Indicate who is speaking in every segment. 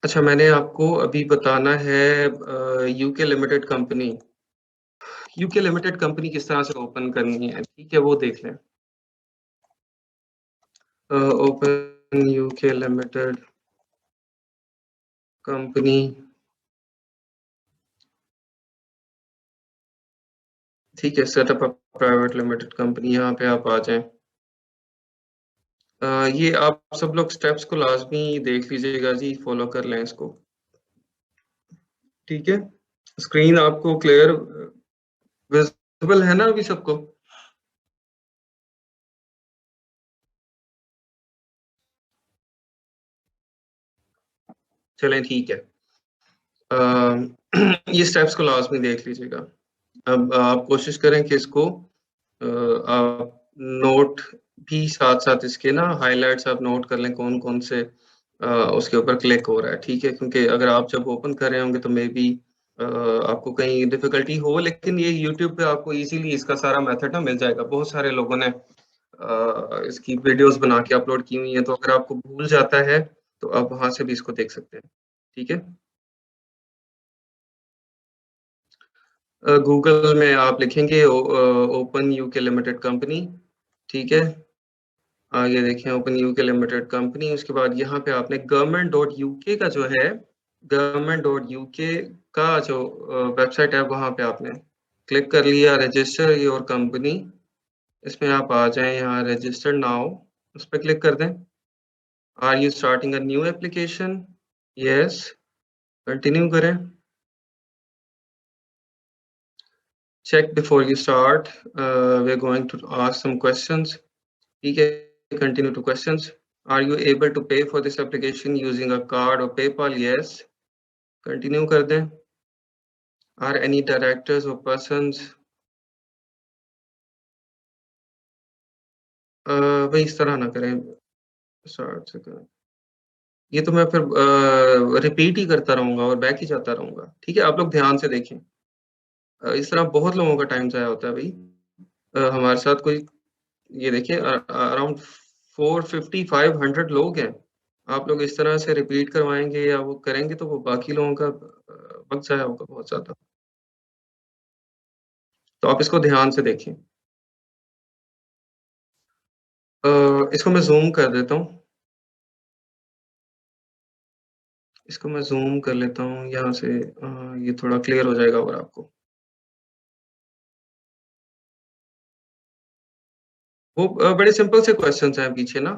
Speaker 1: अच्छा, मैंने आपको अभी बताना है UK limited company. UK limited company किस तरह से ओपन करनी है, ठीक है, वो देख लें। ओपन यूके लिमिटेड कंपनी, ठीक है, setup a private limited company, यहाँ पे आप आ जाएं। ये आप सब लोग स्टेप्स को लाजमी देख लीजिएगा जी, फॉलो कर लें इसको। ठीक है, स्क्रीन आपको क्लियर विजिबल है ना अभी सबको? चलें, ठीक है। अ, ये स्टेप्स को लाजमी देख लीजिएगा। अब आप कोशिश करें कि इसको आप नोट भी साथ साथ इसके ना हाइलाइट्स आप नोट कर लें, कौन कौन से उसके ऊपर क्लिक हो रहा है, ठीक है, क्योंकि अगर आप जब ओपन कर रहे होंगे तो मे बी आपको कहीं डिफिकल्टी हो, लेकिन ये यूट्यूब पे आपको इजीली इसका सारा मेथड ना मिल जाएगा। बहुत सारे लोगों ने इसकी वीडियोस बना के अपलोड की हुई हैं, तो अगर आपको भूल जाता है तो आप वहां से भी इसको देख सकते हैं। ठीक है, गूगल में आप लिखेंगे ओपन यूके लिमिटेड कंपनी, ठीक है। आगे देखें ओपन यूके लिमिटेड कंपनी, उसके बाद यहाँ पे आपने गवर्नमेंट डॉट यूके का जो है, गवर्नमेंट डॉट यूके का जो वेबसाइट है वहाँ पे आपने क्लिक कर लिया, रजिस्टर योर कंपनी। इसमें आप आ जाएं, यहाँ रजिस्टर नाउ, उस पर क्लिक कर दें। Are you starting a new application? Yes, continue करें। Check before you start, we are going to ask some questions, ठीक है, continue to questions. Are you able to pay for this application using a card or PayPal? Yes, continue कर दें। Are any directors or persons, भाई इस तरह ना करें, start से करें। ये तो मैं फिर रिपीट ही करता रहूंगा और बैक ही जाता रहूंगा, ठीक है, आप लोग ध्यान से देखें। इस तरह बहुत लोगों का टाइम जाया होता है भाई। हमारे साथ कोई, ये देखिए, अराउंड 450-500 लोग हैं। आप लोग इस तरह से रिपीट करवाएंगे या वो करेंगे तो वो बाकी लोगों का वक्त जाया होगा बहुत ज्यादा। तो आप इसको ध्यान से देखें। इसको मैं जूम कर देता हूँ, इसको मैं ज़ूम कर लेता हूँ यहाँ से, ये थोड़ा क्लियर हो जाएगा और आपको वो बड़े सिंपल से क्वेश्चंस हैं पीछे ना,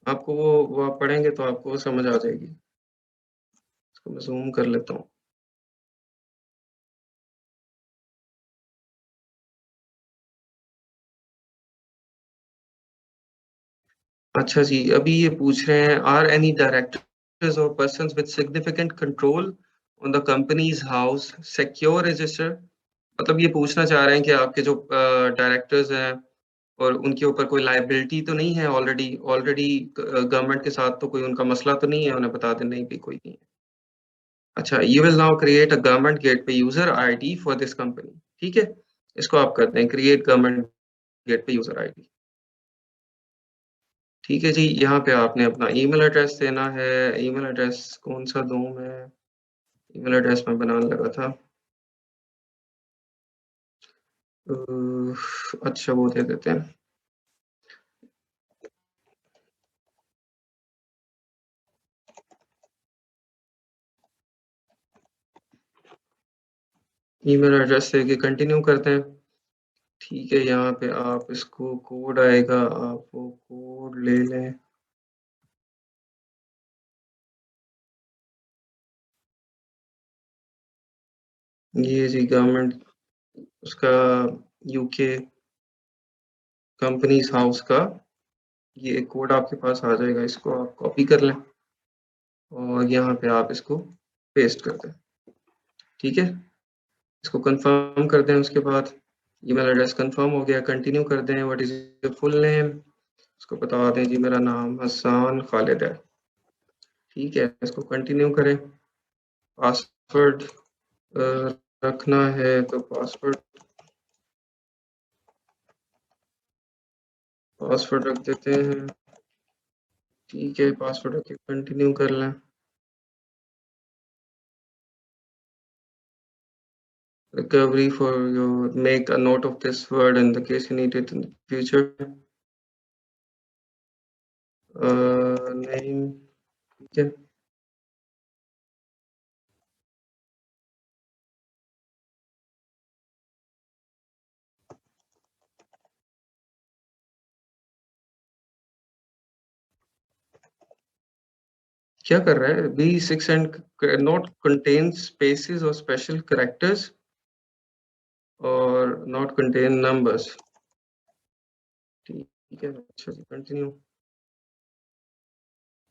Speaker 1: आपको वो आप पढ़ेंगे तो आपको वो समझ आ जाएगी। इसको मैं ज़ूम कर लेता हूँ। अच्छा जी, अभी ये पूछ रहे हैं, are any directors or persons with significant control on the companies house secure register? मतलब ये पूछना चाह रहे हैं कि आपके जो डायरेक्टर्स हैं और उनके ऊपर कोई लायबिलिटी तो नहीं है, ऑलरेडी ऑलरेडी गवर्नमेंट के साथ तो कोई उनका मसला तो नहीं है, उन्हें बता दें नहीं भी कोई नहीं है। अच्छा, you will now create a government gateway user ID for this company, ठीक है, इसको आप करते हैं create government gateway user ID. ठीक है जी, यहाँ पे आपने अपना ईमेल एड्रेस देना है। ईमेल एड्रेस कौन सा दूं मैं? ईमेल एड्रेस मैं बनाने लगा था। अच्छा, वो दे देते हैं। ईमेल एड्रेस देके कंटिन्यू करते हैं। ठीक है, यहाँ पे आप इसको कोड आएगा, आप वो कोड ले लें। ये जी गवर्नमेंट उसका, यूके कंपनीज हाउस का ये एक कोड आपके पास आ जाएगा, इसको आप कॉपी कर लें और यहाँ पे आप इसको पेस्ट कर दें। ठीक है, इसको कंफर्म कर दें, उसके बाद ईमेल एड्रेस कंफर्म हो गया, कंटिन्यू कर दें। What is your full name? इसको बता दें जी मेरा नाम हसन खालिद है। ठीक है, इसको कंटिन्यू करें। पासवर्ड रखना है तो पासवर्ड, पासवर्ड रख देते हैं। ठीक है, पासवर्ड रख के कंटिन्यू कर लें। recovery for your make a note of this word in the case you need it in the future. Name, ठीक है. क्या कर रहा है? B6 and not contain spaces or special characters or not contain numbers. ठीक है, अच्छा जी, continue.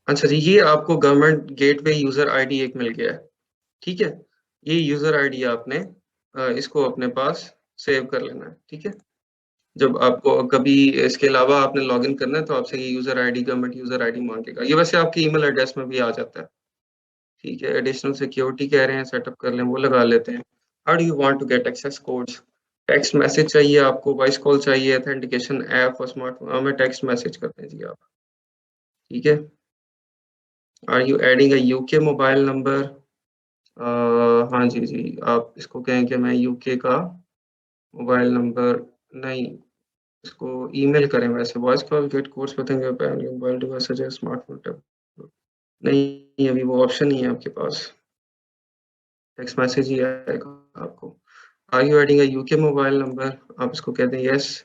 Speaker 1: अच्छा जी, ये आपको गवर्नमेंट गेटवे यूजर आईडी एक मिल गया है. ठीक है, ये यूजर आईडी आपने इसको अपने पास सेव कर लेना है. ठीक है, जब आपको कभी इसके अलावा आपने लॉगिन करना है तो आपसे ये user ID, government user ID मांगेगा. ये वैसे आपके ईमेल एड्रेस में भी आ जाता है. ठीक है, एडिशनल सिक्योरिटी कह रहे हैं सेटअप कर लें, वो लगा लेते हैं. How do you want to get access codes? Text message चाहिए आपको, वॉइस कॉल चाहिए, ऑथेंटिकेशन ऐप और स्मार्टफोन? हमें टेक्स्ट मैसेज करते हैं जी आप. ठीक है. Are you adding a UK mobile number? हाँ जी जी, आप इसको कहें कि मैं यूके का मोबाइल नंबर नहीं, इसको ईमेल करें. वैसे वॉइस कॉल गेट कोड्स बताएंगे, mobile device suggest smartphone tab. नहीं, अभी वो ऑप्शन नहीं है आपके पास. टेक्स्ट मैसेज ही आएगा आपको. Are you adding a UK mobile number? आप इसको कहते हैं यस,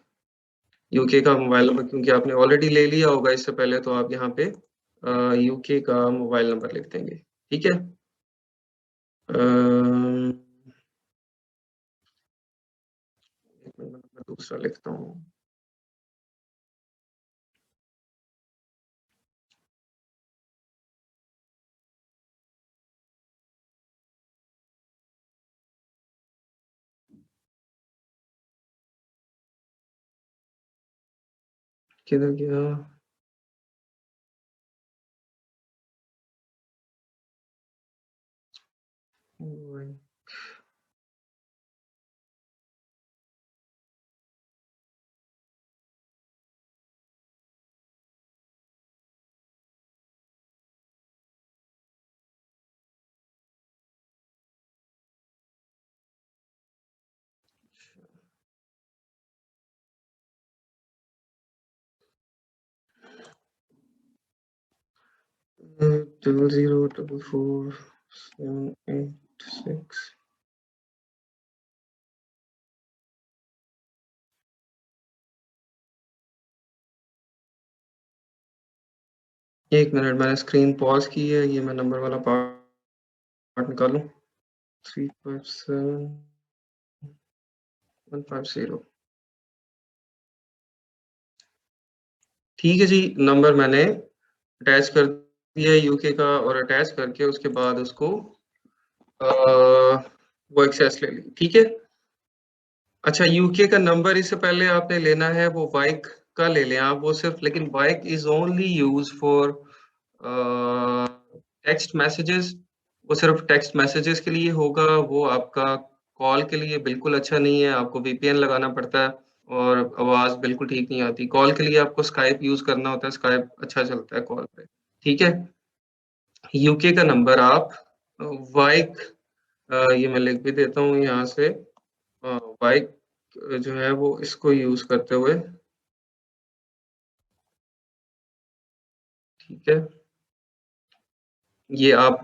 Speaker 1: यूके का मोबाइल नंबर, क्योंकि आपने ऑलरेडी ले लिया होगा इससे पहले, तो आप यहाँ पे यूके का मोबाइल नंबर लिख देंगे. ठीक है. अम्म, एक मिनट मैं दूसरा लिखता हूँ. किधर गया? डबल 0 4 4 7 8 6. एक मिनट, मैंने स्क्रीन पॉज की है. ये मैं नंबर वाला पार्ट निकालूं. 357150. ठीक है जी, नंबर मैंने अटैच कर दिया है यूके का, और अटैच करके उसके बाद उसको वो एक्सेस ले ली. ठीक है. अच्छा, यूके का नंबर इससे पहले आपने लेना है वो वाइक का ले लें आप. वो सिर्फ, लेकिन वाइक is only use for text messages. वो सिर्फ टेक्स्ट मैसेजेस के लिए होगा. वो आपका कॉल के लिए बिल्कुल अच्छा नहीं है. आपको वीपीएन लगाना पड़ता है और आवाज बिल्कुल ठीक नहीं आती. कॉल के लिए आपको स्काइप यूज करना होता है. स्काइप अच्छा चलता है कॉल पे. ठीक है. यूके का नंबर आप वाइक, ये मैं लिख भी देता हूँ यहाँ से. वाइक जो है वो इसको यूज करते हुए. ठीक है. ये आप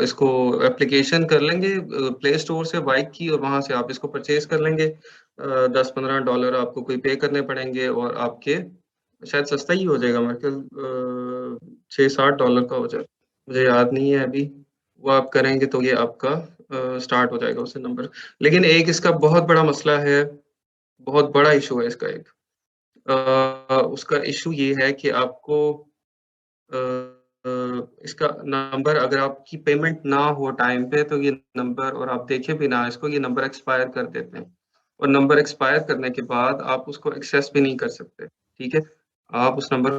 Speaker 1: इसको एप्लीकेशन कर लेंगे प्ले स्टोर से बाइक की, और वहां से आप इसको परचेज कर लेंगे. $10-15 आपको कोई पे करने पड़ेंगे, और आपके शायद सस्ता ही हो जाएगा. मेरे ख्याल $6-7 का हो जाए, मुझे याद नहीं है अभी. वो आप करेंगे तो ये आपका स्टार्ट हो जाएगा उससे नंबर. लेकिन एक इसका बहुत बड़ा मसला है, बहुत बड़ा इशू है इसका एक. उसका इशू ये है कि आपको अ, अ, इसका नंबर, अगर आपकी पेमेंट ना हो टाइम पे, तो ये नंबर, और आप देखें भी ना इसको, ये नंबर एक्सपायर कर देते हैं. और नंबर एक्सपायर करने के बाद आप उसको एक्सेस भी नहीं कर सकते. ठीक है. आप उस नंबर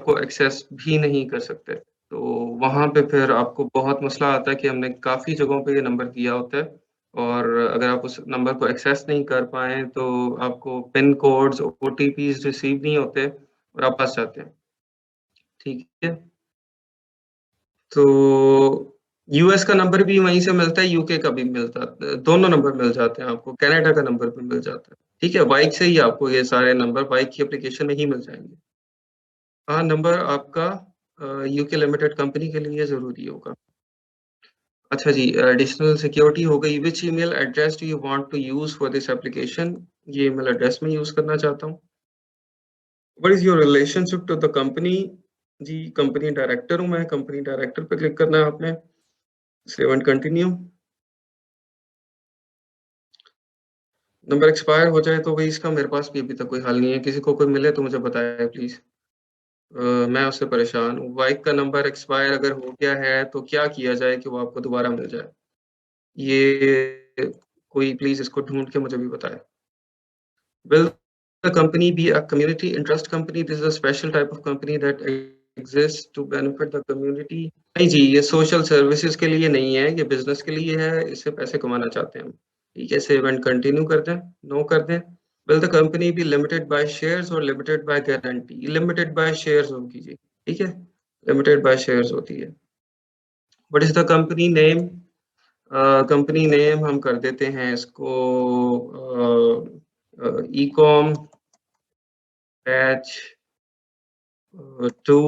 Speaker 1: को एक्सेस भी नहीं कर सकते. तो वहाँ पे फिर आपको बहुत मसला आता है कि हमने काफ़ी जगहों पे ये नंबर दिया होता है, और अगर आप उस नंबर को एक्सेस नहीं कर पाएँ तो आपको पिन कोड्स, ओटीपीज़ रिसीव नहीं होते और आप फँस जाते हैं. ठीक है? तो यूएस का नंबर भी वहीं से मिलता है, यूके का भी मिलता है, दोनों नंबर मिल जाते हैं आपको, कनाडा का नंबर भी मिल जाता है। ठीक है, बाइक से ही आपको ये सारे नंबर बाइक की एप्लीकेशन में ही मिल जाएँगे। हाँ, नंबर आपका यूके लिमिटेड कंपनी के लिए ज़रूरी होगा। अच्छा जी, एडिशनल सिक्योरिटी हो गई, which email address do you want to use for this application? ये ईमेल एड्रेस मैं यूज़ करना चाहता हूँ। What is your relationship to the company? जी, कंपनी डायरेक्टर हूँ मैं, कंपनी डायरेक्टर पे क्लिक करना है आपने, save and continue. Number expire हो जाए तो भई इसका मेरे पास भी अभी तक कोई हल नहीं है, किसी को कोई मिले तो मुझे बताए प्लीज़। मैं उससे परेशान हूँ, बाइक का नंबर एक्सपायर अगर हो गया है तो क्या किया जाए कि वो आपको दोबारा मिल जाए? ये कोई प्लीज़ इसको ढूँढ के मुझे भी बताए। Will the company be a community interest company? This is a special type of company that exists to benefit the community. नहीं जी, ये सोशल सर्विसेज के लिए नहीं है, ये बिज़नेस के लिए है, इससे पैसे कमाना चाहते हैं हम। ठीक है, सेव एंड कंटिन्यू कर दें, नो कर दें। Will the company be limited by shares or limited by guarantee? Limited by shares होगी जी, ठीक है? Limited by shares होती है। What is the company name? Company name हम कर देते हैं इसको ई-कॉम बैच 2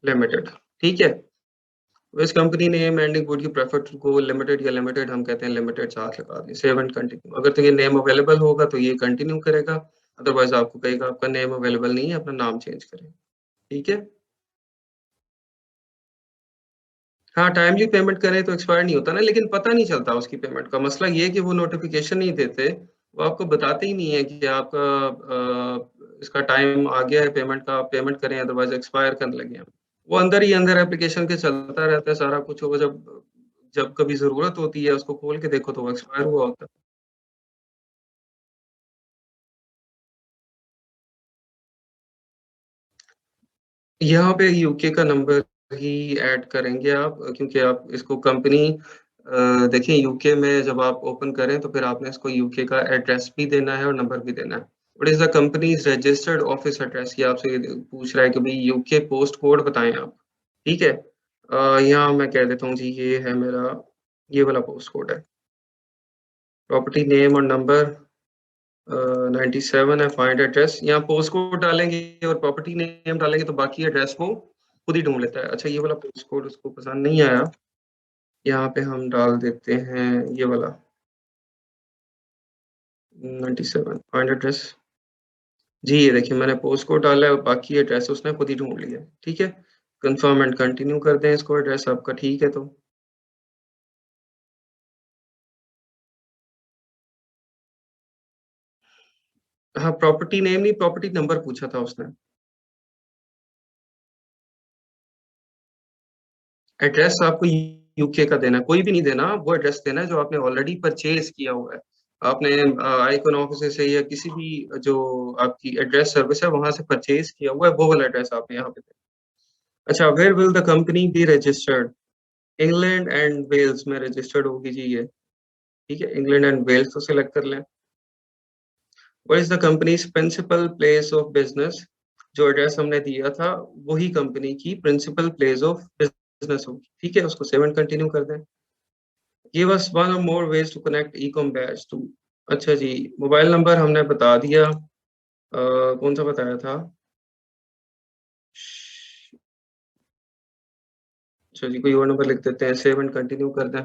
Speaker 1: लिमिटेड, ठीक है? इस company name ending would you prefer to go limited या लिमिटेड, हम कहते हैं लिमिटेड, साथ लगा दें, सेव एंड कंटिन्यू। अगर तो ये नेम अवेलेबल होगा तो ये कंटिन्यू करेगा, अदरवाइज़ आपको कहेगा आपका नेम अवेलेबल नहीं है, अपना नाम चेंज करें, ठीक है? हाँ, टाइमली पेमेंट करें तो एक्सपायर नहीं होता ना, लेकिन पता नहीं चलता उसकी पेमेंट का। मसला ये है कि वो नोटिफ़िकेशन नहीं देते, वो आपको बताते ही नहीं है कि आपका इसका टाइम आ गया है पेमेंट का, आप पेमेंट करें अदरवाइज़ एक्सपायर करने लगे हैं। वो अंदर ही अंदर एप्लीकेशन के चलता रहता है सारा कुछ, वो जब जब कभी ज़रूरत होती है उसको खोल के देखो तो वो एक्सपायर हुआ होता है। यहाँ पे यूके का नंबर ही ऐड करेंगे आप, क्योंकि आप इसको कंपनी देखिए यूके में जब आप ओपन करें तो फिर आपने इसको यूके का एड्रेस भी देना है और नंबर भी देना है। What is the companies registered office address? ये आपसे ये पूछ रहा है कि भई यूके पोस्ट कोड बताएँ आप, ठीक है? यहाँ मैं कह देता हूँ जी, ये है मेरा, ये वाला पोस्ट कोड है। प्रॉपर्टी नेम और नंबर 97 है, फाइंड एड्रेस। यहाँ पोस्ट कोड डालेंगे और प्रॉपर्टी नेम डालेंगे तो बाकी एड्रेस वो खुद ही ढूँढ लेता है। अच्छा, ये वाला पोस्ट कोड उसको पसंद नहीं आया, यहाँ पे हम डाल देते हैं ये वाला 97 फाइंड एड्रेस। जी, ये देखिए मैंने पोस्ट कोड डाला है और बाकी एड्रेस उसने खुद ही ढूँढ लिया, ठीक है? कन्फर्म एंड कंटिन्यू कर दें इसको, एड्रेस आपका ठीक है तो। हाँ, प्रॉपर्टी नेम नहीं, प्रॉपर्टी नंबर पूछा था उसने। एड्रेस आपको यूके का देना है, कोई भी नहीं देना, वो एड्रेस देना है जो आपने ऑलरेडी परचेज़ किया हुआ है। आपने आइकन ऑफिस से या किसी भी जो आपकी एड्रेस सर्विस है वहाँ से परचेज़ किया हुआ है, वो वाला एड्रेस आपने यहाँ पे देना है। अच्छा, where will the company be registered? England and Wales में रजिस्टर्ड होगी जी ये, ठीक है? इंग्लैंड एंड वेल्स तो सिलेक्ट कर लें। What is the company's principal place of business? जो एड्रेस हमने दिया था, वही कंपनी की प्रिंसिपल प्लेस ऑफ बिज़नेस होगी, ठीक है? उसको सेव एंड कंटिन्यू कर दें। Give us one or more ways to connect e com batch two. अच्छा जी, मोबाइल नंबर हमने बता दिया, कौन-सा बताया था? अच्छा जी, कोई और नंबर लिख देते हैं, सेव एंड कंटिन्यू कर दें।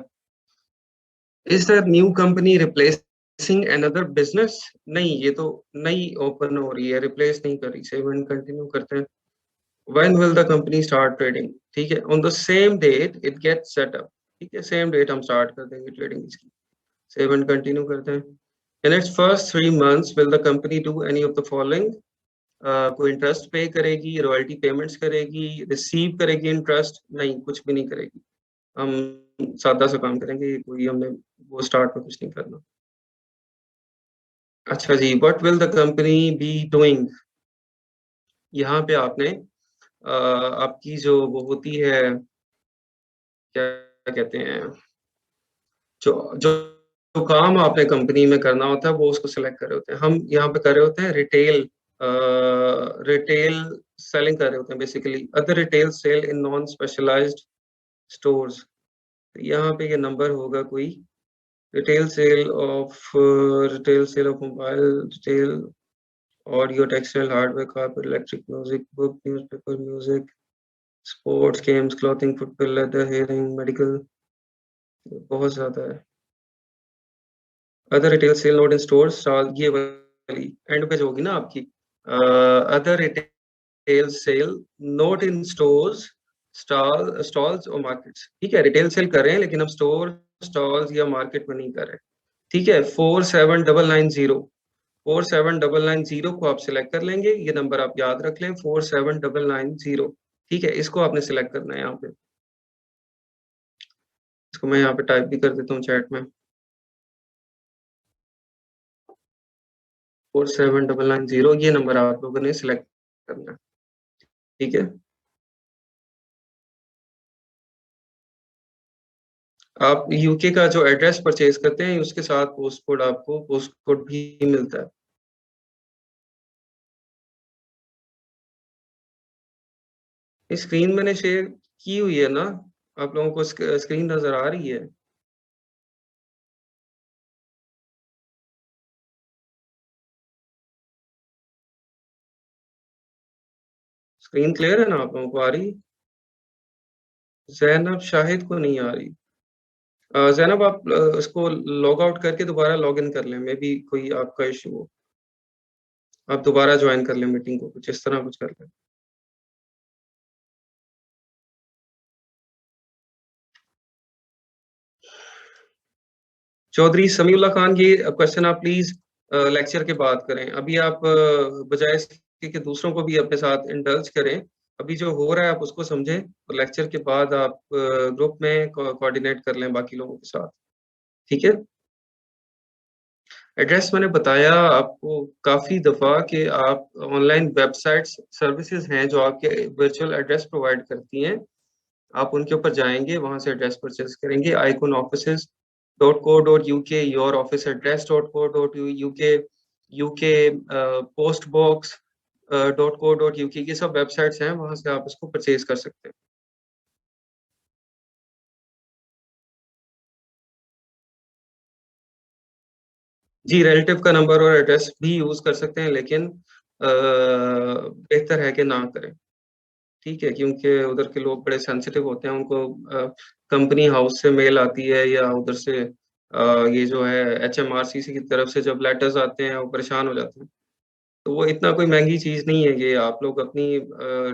Speaker 1: Is the new company replacing another business? नहीं, ये तो नई ओपन हो रही है, रिप्लेस नहीं कर रही, सेव एंड कंटिन्यू करते हैं। When will the company start trading? ठीक है, on the same date it gets set up, ठीक है? सेम डेट हम स्टार्ट कर देंगे ट्रेडिंग इसकी, सेव एंड कंटिन्यू करते हैं। In its first 3 months will the company do any of the following? कोई इंटरेस्ट पे करेगी, रॉयल्टी पेमेंट्स करेगी, रिसीव करेगी इंटरेस्ट? नहीं, कुछ भी नहीं करेगी। हम सादा सा काम करेंगे, कोई हमने वो स्टार्ट में कुछ नहीं करना। अच्छा जी, what will the company be doing? यहाँ पे आपने आपकी जो वो होती है, क्या कहते हैं, जो जो जो काम आपने कंपनी में करना होता है, वो उसको सेलेक्ट कर रहे होते हैं। हम यहाँ पे कर रहे होते हैं रिटेल सेलिंग कर रहे होते हैं basically, other retail sale in non specialised stores. यहाँ पे ये नंबर होगा कोई retail sale of mobile, retail audio, textile, hardware, carpet, electric, music, book, newspaper, music, sports, games, clothing, footwear, leather, hearing, medical, बहुत ज़्यादा है। Other retail sale not in stores, stall, ये वाली एंड पे जो होगी ना आपकी other retail sale not in stores, stalls और मार्केट्स। ठीक है, रिटेल सेल कर रहे हैं लेकिन हम स्टोर, स्टॉल्स या मार्केट में नहीं कर रहे। ठीक है, 47990 47990 को आप सिलेक्ट कर लेंगे। ये नंबर आप याद रख लें, 47990। ठीक है, इसको आपने सिलेक्ट करना है यहाँ पे। इसको मैं यहाँ पे टाइप भी कर देता हूँ चैट में, 47990, ये नंबर आप लोगों ने सिलेक्ट करना है। ठीक है, आप यूके का जो एड्रेस परचेज करते हैं उसके साथ पोस्ट कोड, आपको पोस्ट कोड भी मिलता है। स्क्रीन मैंने शेयर की हुई है ना, आप लोगों को स्क्रीन नजर आ रही है? स्क्रीन क्लियर है ना, आप लोगों को आ रही? जैनब शाहिद को नहीं आ रही। जैनब आप उसको लॉग आउट करके दोबारा लॉग इन कर लें, मे बी कोई आपका इशू हो। आप दोबारा ज्वाइन कर लें मीटिंग को, कुछ इस तरह कुछ कर लें। चौधरी समीउल्लाह खान, ये क्वेश्चन आप प्लीज लेक्चर के बाद करें। अभी आप बजाय इसके कि दूसरों को भी अपने साथ इंडल्ज करें, अभी जो हो रहा है आप उसको समझें और लेक्चर के बाद आप ग्रुप में कोऑर्डिनेट कर लें बाकी लोगों के साथ। ठीक है, एड्रेस मैंने बताया आपको काफ़ी दफ़ा कि आप ऑनलाइन वेबसाइट्स सर्विसेज हैं जो आपके वर्चुअल एड्रेस प्रोवाइड करती हैं। आप उनके ऊपर जाएँगे, वहाँ से एड्रेस परचेज़ करेंगे, iconoffices.co.uk, yourofficeaddress.co.uk, UK post box .co.uk, ये सब वेबसाइट्स हैं, वहाँ से आप इसको परचेज़ कर सकते हैं। जी, रिलेटिव का नंबर और एड्रेस भी यूज़ कर सकते हैं, लेकिन बेहतर है कि ना करें। ठीक है, क्योंकि उधर के लोग बड़े सेंसिटिव होते हैं, उनको कंपनी हाउस से मेल आती है या उधर से ये जो है एचएमआरसीसी की तरफ से जब लेटर्स आते हैं, वो परेशान हो जाते हैं। तो वो इतना कोई महँगी चीज़ नहीं है कि आप लोग अपनी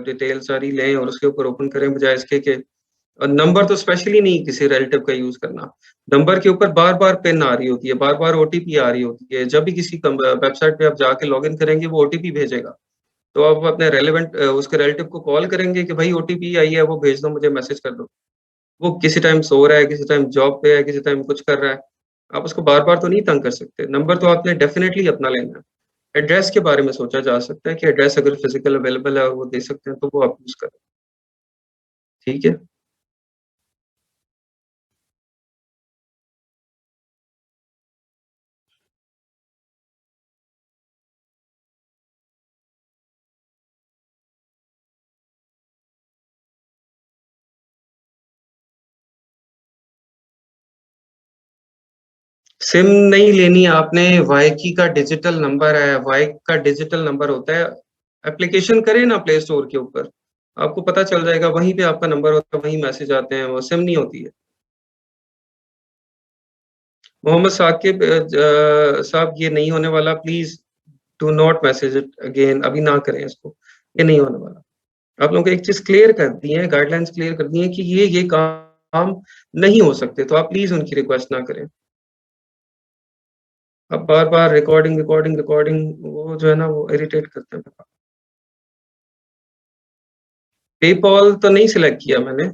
Speaker 1: डिटेल सारी लें और उसके ऊपर ओपन करें, बजाय इसके कि नंबर तो स्पेशली नहीं किसी रिलेटिव का यूज़ करना। नंबर के ऊपर बार-बार पिन आ रही होती है, बार-बार ओटीपी आ रही होती है। जब भी किसी वेबसाइट पे आप जाके लॉगिन करेंगे, वो ओटीपी भेजेगा। तो आप अपने रेलेवेंट उसके रिलेटिव को कॉल करेंगे कि भाई ओटीपी आई है, वो भेज दो, मुझे मैसेज कर दो। वो किसी टाइम सो रहा है, किसी टाइम जॉब पे है, किसी टाइम कुछ कर रहा है। आप उसको बार-बार तो नहीं तंग कर सकते। नंबर तो आपने डेफ़िनेटली अपना लेना है। एड्रेस के बारे में सोचा जा सकता है कि एड्रेस अगर फ़िज़िकल अवेलेबल है और वो दे सकते हैं, तो वो आप यूज़ करें। ठीक है? सिम नहीं लेनी आपने, वाईकी का डिजिटल नंबर है, वाईक का डिजिटल नंबर होता है। एप्लीकेशन करें ना प्ले स्टोर के ऊपर, आपको पता चल जाएगा, वहीं पे आपका नंबर होता है, वहीं मैसेज आते हैं, वो सिम नहीं होती है। मोहम्मद साकिब साहब, ये नहीं होने वाला, please do not message it again, अभी ना करें इसको, ये नहीं होने वाला। आप लोगों को एक चीज़ क्लियर कर दी है, गाइडलाइंस क्लियर कर दी हैं कि ये काम नहीं हो सकते, तो आप प्लीज़ उनकी रिक्वेस्ट ना करें। अब बार-बार रिकॉर्डिंग वो जो है ना वो इरिटेट करते हैं। पेपॉल तो नहीं सिलेक्ट किया मैंने।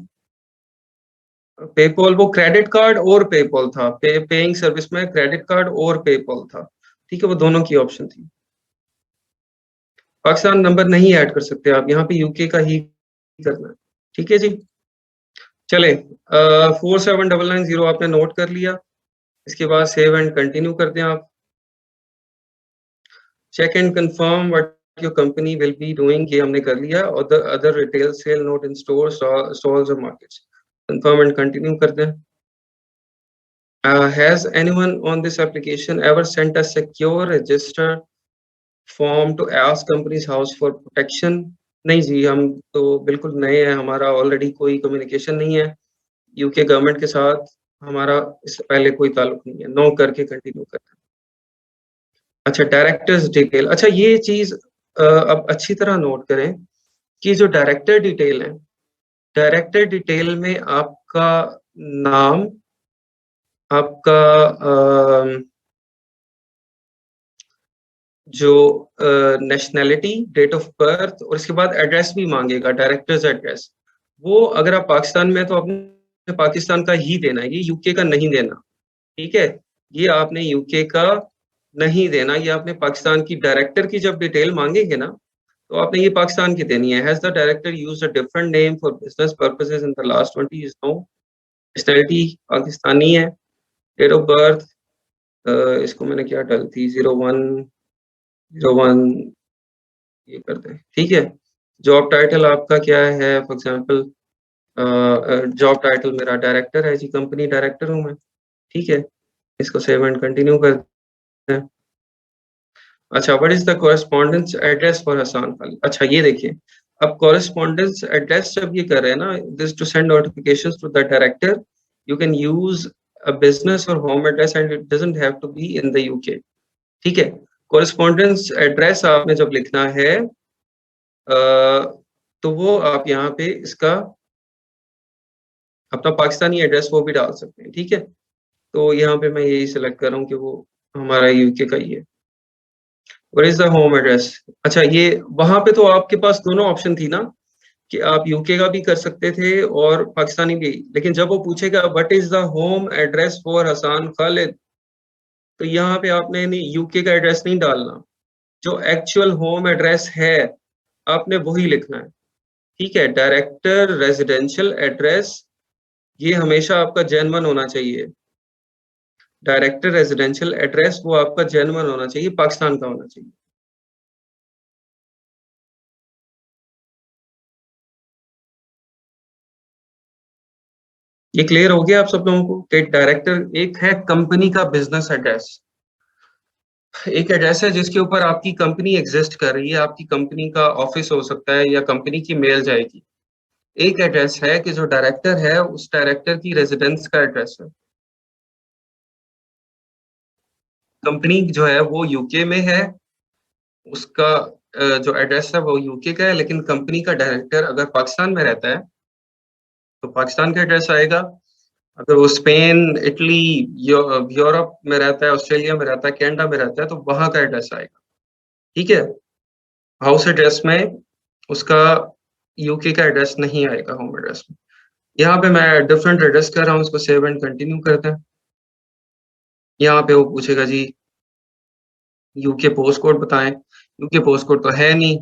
Speaker 1: पेपॉल वो क्रेडिट कार्ड और पेपॉल था। पेइंग सर्विस में क्रेडिट कार्ड और पेपॉल था। ठीक है, वो दोनों की ऑप्शन थी। पाकिस्तान नंबर नहीं ऐड कर सकते आप, यहाँ पे यूके का ही करना है। ठीक है जी। चलें 47990 आपने नोट कर लिया। इसके बाद सेव एंड कंटिन्यू कर दें आप। Check and confirm what your company will be doing, ये हमने कर लिया। और the other retail sale not in stores, stalls और मार्केट्स, कंफर्म एंड कंटिन्यू कर दें। Has anyone on this application ever sent a secure register form to ask company's house for protection? नहीं जी, हम तो बिल्कुल नए हैं, हमारा ऑलरेडी कोई कम्युनिकेशन नहीं है यूके गवर्नमेंट के साथ, हमारा इससे पहले कोई ताल्लुक नहीं है। नो करके कंटिन्यू करते हैं। अच्छा, डायरेक्टर्स डिटेल, अच्छा ये चीज अब अच्छी तरह नोट करें कि जो डायरेक्टर डिटेल है, डायरेक्टर डिटेल में आपका नाम, आपका जो नेशनैलिटी, डेट ऑफ बर्थ और इसके बाद एड्रेस भी मांगेगा, डायरेक्टर्स एड्रेस। वो अगर आप पाकिस्तान में तो आपने पाकिस्तान का ही देना है, ये यूके का नहीं देना, ठीक है? ये आपने यूके का नहीं देना, ये आपने पाकिस्तान की डायरेक्टर की जब डिटेल मांगेंगे ना, तो आपने ये पाकिस्तान की देनी है। Has the director used a different name for business purposes in the last 20 years? No. Nationality Pakistani है। डेट ऑफ बर्थ इसको मैंने क्या डाली थी, 01 ये कर दें, ठीक है? जॉब टाइटल आपका क्या है? फॉर एग्जांपल जॉब टाइटल मेरा डायरेक्टर है जी, कंपनी डायरेक्टर हूँ मैं, ठीक है? इसको सेव एंड कंटिन्यू कर दें। अच्छा, what is the correspondence address for Hasan Khalid? अच्छा ये देखिए, अब कॉरेस्पॉन्डेंस एड्रेस जब ये कर रहे हैं ना, this to send notifications to the director, you can use a business or home address and it doesn't have to be in the UK, ठीक है? कॉरेस्पॉन्डेंस एड्रेस आपने जब लिखना है तो वो आप यहाँ पे इसका अपना पाकिस्तानी एड्रेस वो भी डाल सकते हैं, ठीक है? तो यहाँ पे मैं यही सिलेक्ट कर रहा हूँ कि वो हमारा यूके का ही है। What is the home address? अच्छा, ये वहां पे तो आपके पास दोनों ऑप्शन थी ना, कि आप यूके का भी कर सकते थे और पाकिस्तानी भी, लेकिन जब वो पूछेगा what is the home address for Hasan Khalid, तो यहाँ पे आपने नहीं यूके का एड्रेस नहीं डालना, जो एक्चुअल होम एड्रेस है आपने वही लिखना है, ठीक है? डायरेक्टर रेजिडेंशियल एड्रेस ये हमेशा आपका जेन्युइन होना चाहिए। डायरेक्टर रेजिडेंशियल एड्रेस वो आपका जेन्युइन होना चाहिए, पाकिस्तान का होना चाहिए। ये क्लियर हो गया आप सब लोगों को कि डायरेक्टर एक है कंपनी का बिजनेस एड्रेस, एक एड्रेस है जिसके ऊपर आपकी कंपनी एग्जिस्ट कर रही है, आपकी कंपनी का ऑफिस हो सकता है या कंपनी की मेल जाएगी। एक एड्रेस है कि जो डायरेक्टर है उस डायरेक्टर की रेजिडेंस का एड्रेस है। कंपनी जो है वो यूके में है, उसका जो एड्रेस है वो यूके का है, लेकिन कंपनी का डायरेक्टर अगर पाकिस्तान में रहता है तो पाकिस्तान का एड्रेस आएगा। अगर वो स्पेन, इटली, यूरोप में रहता है, ऑस्ट्रेलिया में रहता है, कनाडा में रहता है, तो वहां का एड्रेस आएगा, ठीक है? हाउस एड्रेस में उसका यूके का एड्रेस नहीं आएगा होम एड्रेस में। यहाँ पे मैं डिफरेंट एड्रेस कर रहा हूँ, इसको सेव एंड कंटिन्यू करते हैं। यहाँ पे वो पूछेगा जी यूके पोस्ट कोड बताएं, यूके पोस्ट कोड तो है नहीं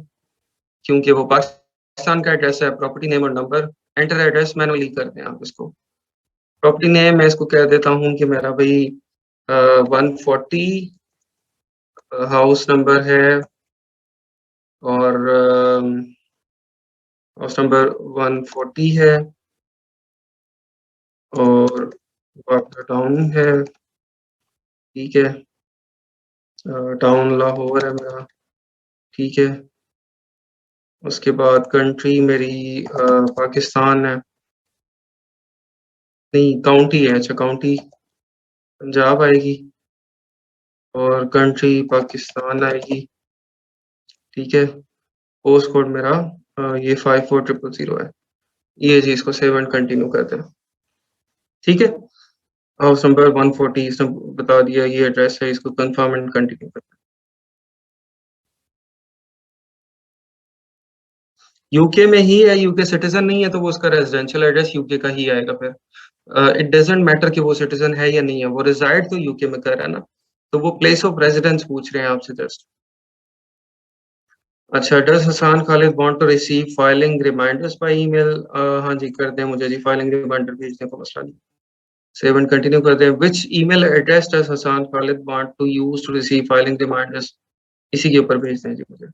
Speaker 1: क्योंकि वो पाकिस्तान का एड्रेस है। प्रॉपर्टी नेम और नंबर, एंटर एड्रेस मैनुअली करते हैं आप इसको। प्रॉपर्टी नेम मैं इसको कह देता हूँ कि मेरा भाई 140 हाउस नंबर है, और हाउस नंबर 140 है, और वापस टाउन है, ठीक है? टाउन लाहौर है मेरा, ठीक है? उसके बाद कंट्री मेरी पाकिस्तान है, नहीं काउंटी है, अच्छा काउंटी पंजाब आएगी, और कंट्री पाकिस्तान आएगी, ठीक है? पोस्ट कोड मेरा ये 54000 है। ये जी, इसको सेव एंड कंटिन्यू करते हैं, ठीक है? हाउस नंबर 140 इसने बता दिया, ये एड्रेस है, इसको कंफर्म एंड कंटिन्यू करते हैं। यूके में ही है, यूके सिटीजन नहीं है तो वो उसका रेजिडेंशियल एड्रेस यूके का ही आएगा फिर। इट डजंट मैटर कि वो सिटीजन है या नहीं है, वो रिजाइड तो यूके में कर रहा है ना, तो वो प्लेस ऑफ रेजिडेंस पूछ रहे हैं आपसे जस्ट। अच्छा, does Hasan Khalid want to receive filing reminders by email? हाँ जी, कर दें मुझे जी, फाइलिंग रिमाइंडर भेजने को मसला नहीं। सेव एंड कंटिन्यू कर दें। Which email address does Hasan Khalid want to use to receive filing reminders? इसी के ऊपर भेज दें जी मुझे।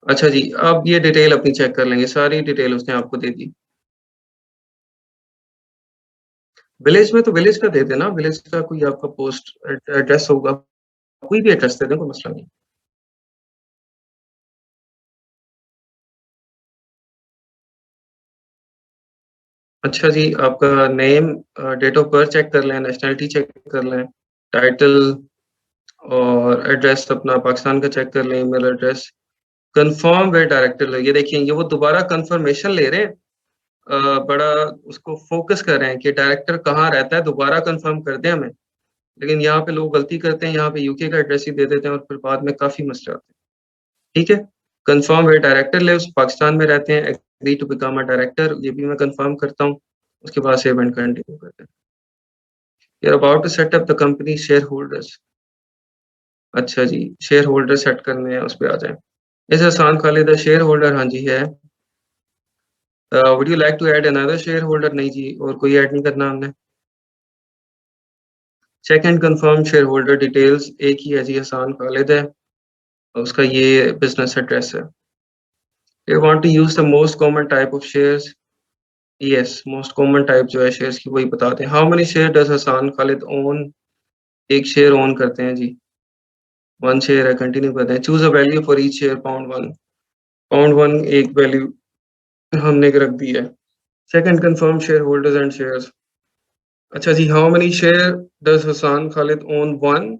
Speaker 1: अच्छा जी, अब ये डिटेल अपनी चेक कर लेंगे, सारी डिटेल उसने आपको दे दी। विलेज में तो विलेज का दे देना, विलेज का कोई आपका पोस्ट एड्रेस होगा, कोई भी एड्रेस दे दें, कोई मसला नहीं। अच्छा जी, आपका name, date of birth check कर लें, नेशनैलिटी चेक कर लें, टाइटल और एड्रेस अपना पाकिस्तान का चेक कर लें, email address. Confirm with director, ये देखिए ये वो दोबारा कन्फर्मेशन ले रहे हैं। बड़ा उसको फोकस कर रहे हैं कि डायरेक्टर कहाँ रहता है, दोबारा कन्फर्म कर दें हमें। लेकिन यहाँ पे लोग गलती करते हैं, यहाँ पे यूके का एड्रेस ही दे देते हैं और फिर बाद में काफ़ी मसले आते हैं। ठीक है? Confirm with director lives, Pakistan में रहते हैं, agree to become a director, ये भी मैं कन्फर्म करता हूँ। उसके बाद सेव एंड कंटिन्यू करते हैं। You are about to set up the company share holders. अच्छा जी, शेयर होल्डर सेट करने हैं, उस पे आ जाएँ। इस हसान खालिद शेयर होल्डर, हाँ जी है। Would you like to add another share holder? नहीं जी, और कोई ऐड नहीं करना हमने। Check and confirm share holder details, एक ही है जी, हसान खालिद है, उसका ये बिजनेस एड्रेस है। You want to use the most common type of shares? Yes, most common type जो है शेयर्स की वही बताते हैं। How many share does Hasan Khalid own? एक शेयर ओन करते हैं जी, वन शेयर है, कंटिन्यू करते हैं। Choose a value for each share, pound one. Pound one एक वैल्यू हमने रख दी है। Check and confirm shareholders and shares. अच्छा जी, how many share does Hasan Khalid own? One,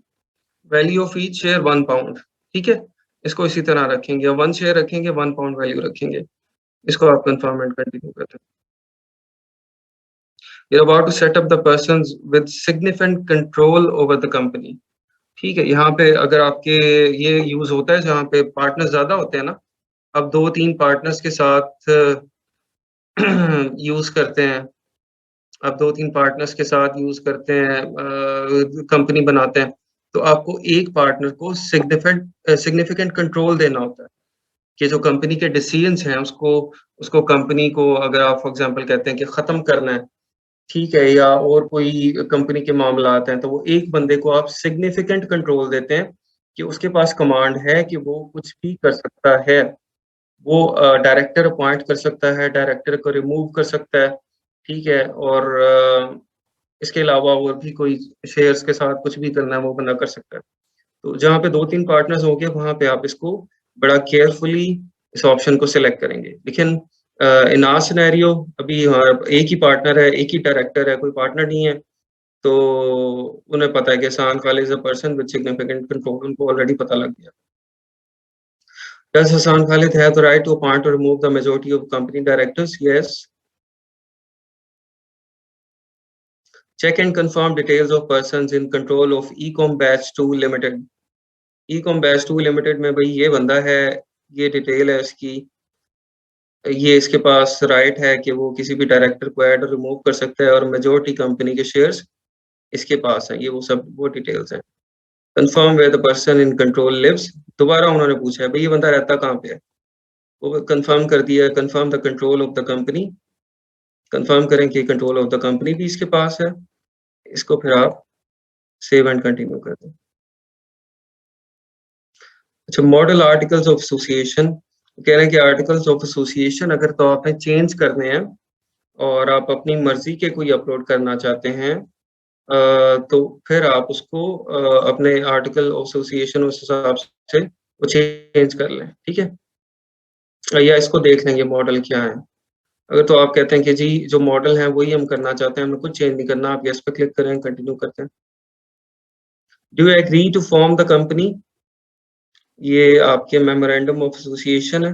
Speaker 1: value of each share one pound. ठीक है, इसको इसी तरह रखेंगे, वन शेयर रखेंगे, वन पाउंड वैल्यू रखेंगे। इसको आप कंफर्म एंड कंटिन्यू करते हैं। You're about to set up the persons with significant control over the company। ठीक है, यहाँ पे अगर आपके ये यूज होता है जहाँ पे पार्टनर ज्यादा होते हैं ना, आप दो तीन पार्टनर्स के साथ यूज करते हैं, आप दो तीन पार्टनर्स के साथ यूज करते हैं, कंपनी बनाते हैं, तो आपको एक पार्टनर को सिग्निफिकेंट सिग्निफिकेंट कंट्रोल देना होता है कि जो कंपनी के डिसीजंस हैं उसको उसको कंपनी को अगर आप फॉर एग्जांपल कहते हैं कि खत्म करना है, ठीक है, या और कोई कंपनी के मामलात हैं, तो वो एक बंदे को आप सिग्निफिकेंट कंट्रोल देते हैं कि उसके पास कमांड है कि वो कुछ भी कर सकता है। वो डायरेक्टर अपॉइंट कर सकता है, डायरेक्टर को रिमूव कर सकता है, ठीक है? और इसके अलावा और भी कोई शेयर्स के साथ कुछ भी करना है वो बंदा कर सकता है। तो जहाँ पे 2-3 पार्टनर्स होंगे वहाँ पे आप इसको बड़ा केयरफुली इस ऑप्शन को सिलेक्ट करेंगे। लेकिन इन आवर सिनेरियो अभी एक ही पार्टनर है, एक ही डायरेक्टर है, कोई पार्टनर नहीं है, तो उन्हें पता है कि Hasan Khalid is a person with significant control, उनको ऑलरेडी पता लग गया। Does Hassan Khalid have the right to appoint or remove the majority of company directors? Yes. Check and confirm details of persons in control of Ecom Batch 2 Limited। Ecom Batch 2 Limited में भाई ये बंदा है, ये detail है इसकी, ये इसके पास राइट है कि वो किसी भी डायरेक्टर को ऐड और रिमूव कर सकता है और मेजॉरिटी कंपनी के शेयर्स इसके पास हैं। ये वो सब वो डिटेल्स हैं। Confirm where the person in control lives. दोबारा उन्होंने पूछा है भाई ये बंदा रहता कहाँ पे है? वो कंफर्म कर दिया, confirm the control of the company. Confirm करें कि कंट्रोल ऑफ द कंपनी भी इसके पास है। इसको फिर आप सेव एंड कंटिन्यू कर दें। अच्छा, मॉडल आर्टिकल्स ऑफ एसोसिएशन कह रहे हैं कि आर्टिकल्स ऑफ एसोसिएशन अगर तो आपने चेंज करने हैं और आप अपनी मर्जी के कोई अपलोड करना चाहते हैं, तो फिर आप उसको अपने आर्टिकल ऑफ एसोसिएशन उस हिसाब से वो चेंज कर लें, ठीक है? या इसको देख लेंगे मॉडल क्या है। अगर तो आप कहते हैं कि जी जो मॉडल है वही हम करना चाहते हैं, हमें कुछ चेंज नहीं करना, आप यस पे क्लिक करें, कंटिन्यू करते हैं। Do you agree to form the company? ये आपके मेमोरेंडम ऑफ एसोसिएशन है,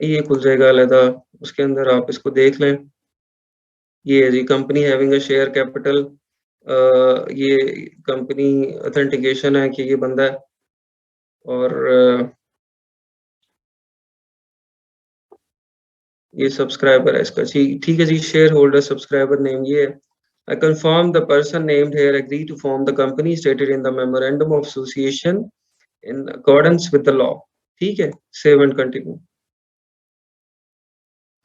Speaker 1: ये खुल जाएगा अलहदा, उसके अंदर आप इसको देख लें। ये है जी company having a share capital, ये कंपनी ऑथेंटिकेशन है कि ये बंदा है और ये सब्सक्राइबर है इसका जी, ठीक है जी, शेयर होल्डर सब्सक्राइबर नेम ये है। I confirm the person named here agree to form the company stated in the memorandum of association in accordance with the law। ठीक है, save and continue.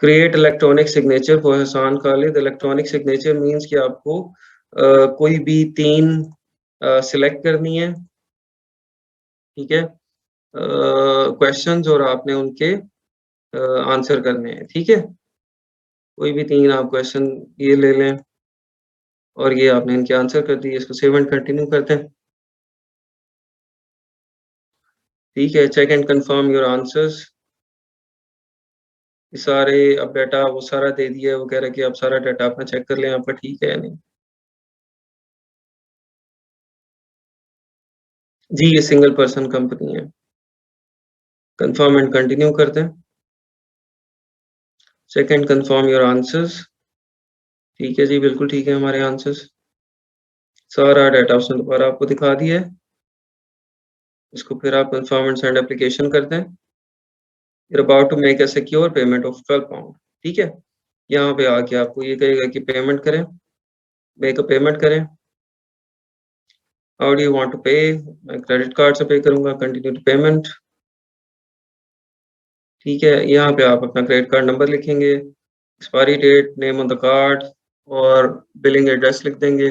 Speaker 1: Create electronic signature for Hasan Khalid. Electronic signature means कि आपको कोई भी तीन select करनी है, ठीक है? क्वेश्चंस और आपने उनके आंसर करने हैं, ठीक है? कोई भी तीन आप क्वेश्चन ये ले लें और ये आपने इनके आंसर कर दिए, इसको सेव एंड कंटिन्यू करते हैं। ठीक है, check and confirm your answers. ये सारे अब डाटा वो सारा दे दिया है, वो कह रहा है कि आप सारा डाटा अपना चेक कर लें, आपका ठीक है या नहीं। जी, ये सिंगल पर्सन कंपनी है। कंफर्म एंड कंटिन्यू करते हैं। Check and confirm your answers. ठीक है जी, बिल्कुल ठीक है हमारे आंसर्स। सारा डाटा उसने दोबारा आपको दिखा दिया है। इसको फिर आप कंफर्म एंड सेंड एप्लीकेशन करते हैं। You are about to make a secure payment of 12 pound. ठीक है? यहाँ पे आके आपको ये कहेगा कि पेमेंट करें, मेक अ पेमेंट करें। How do you want to pay? मैं क्रेडिट कार्ड से पे करूँगा, कंटिन्यू टू पेमेंट। ठीक है? यहाँ पे आप अपना क्रेडिट कार्ड नंबर लिखेंगे, expiry date, name on the card और बिलिंग एड्रेस लिख देंगे।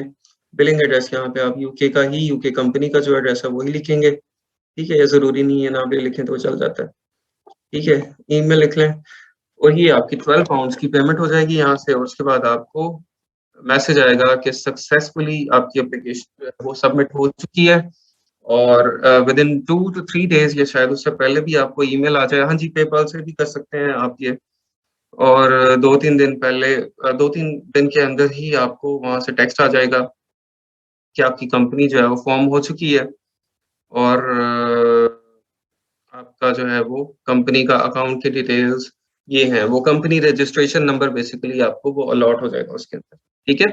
Speaker 1: बिलिंग एड्रेस यहाँ पे आप यूके का ही, यूके कंपनी का जो एड्रेस है वही लिखेंगे। ठीक है? ये ज़रूरी नहीं है ना भी लिखें तो चल जाता है। ठीक है? ईमेल लिख लें और ये आपकी 12 पाउंड्स की पेमेंट हो जाएगी यहाँ से और उसके बाद आपको मैसेज आएगा कि सक्सेसफुली आपकी एप्लीकेशन वो सबमिट हो चुकी है और विद इन 2 टू 3 डेज़ या शायद उससे पहले भी आपको ईमेल आ जाए। हाँ जी, पेपैल से भी कर सकते हैं आप ये और 2-3 दिन पहले 2-3 दिन के अंदर ही आपको वहाँ से टेक्स्ट आ जाएगा कि आपकी कंपनी जो है वो फ़ॉर्म हो चुकी है और आपका जो है वो कंपनी का अकाउंट की डिटेल्स ये हैं, वो कंपनी रजिस्ट्रेशन नंबर बेसिकली आपको वो अलॉट हो जाएगा उसके अंदर। ठीक है?